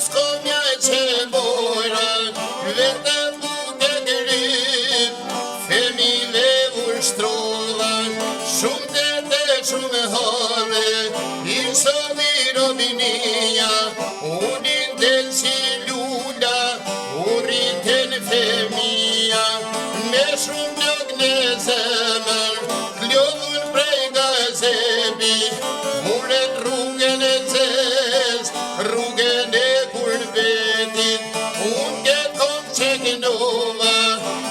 s'komja që bojra, vetëm buke gërip, femive ushtrova, shumë të shumë hale, iso mirobinia, unin del si lula, uriten femia, me shumë lëg në zemër, klodhun prej gazebi, muret rrugën e zez, rrugën e kurbetit, unë këtë kom që kënova,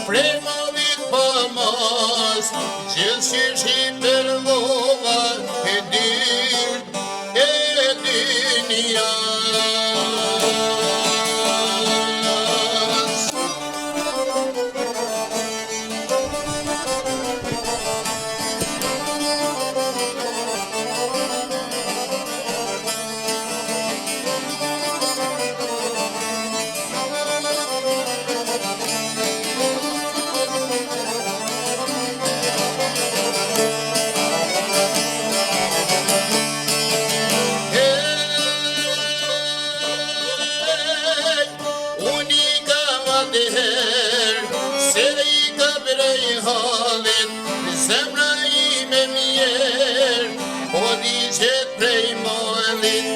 premovit pa mas, gjithë që shqiper vova, e dyrt e dynjas. Se i ka brej halit, zemra ime mjerë, po di qet prej malit,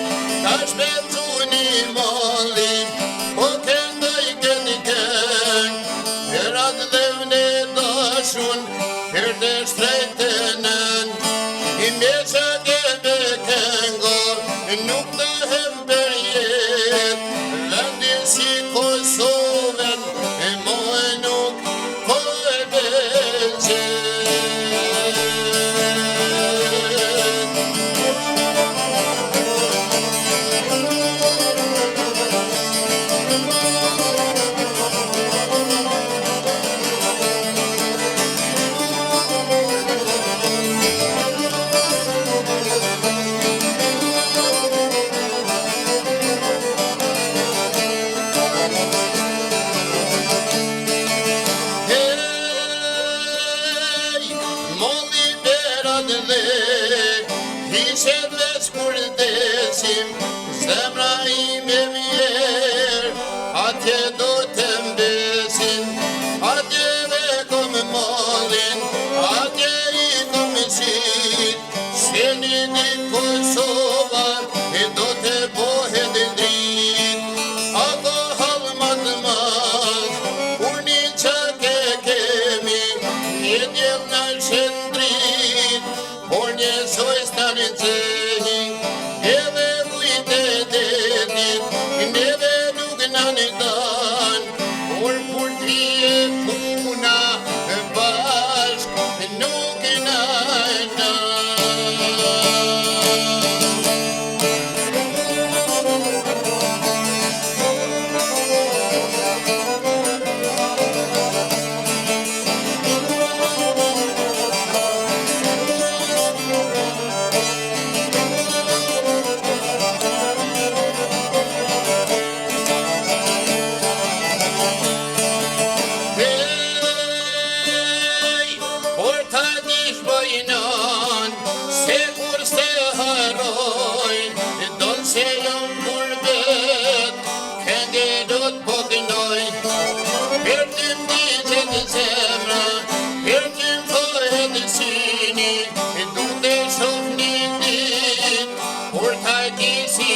ka shpecu një malit, po këndoj këni këng, për atë dhevne dashun, për të shtrejtenën, i me që keme këngo, nuk të hem për jet, lëndin si Kosovën, e mojë nuk po e bëgjet. Hishet veç kur desim, zemra ime mjerë, atje do të mbesim, atje ve kom malin, atje i kom qit, se një dit Kosova, e do të bohet drit, ako halmat madh, kur një qake kemi, një djel në shëndrit, por njësoj stani qehi, edhe vujte detit, neve nuk në një dan, por kur t'vije puna, bashk nuk në dan. Se kur se harojnë, donë se jam kurbet, kënge do t'po kënojnë, për t'im digjet zemra, për t'im fohet syni, du të shof një dit, kur t'hajti si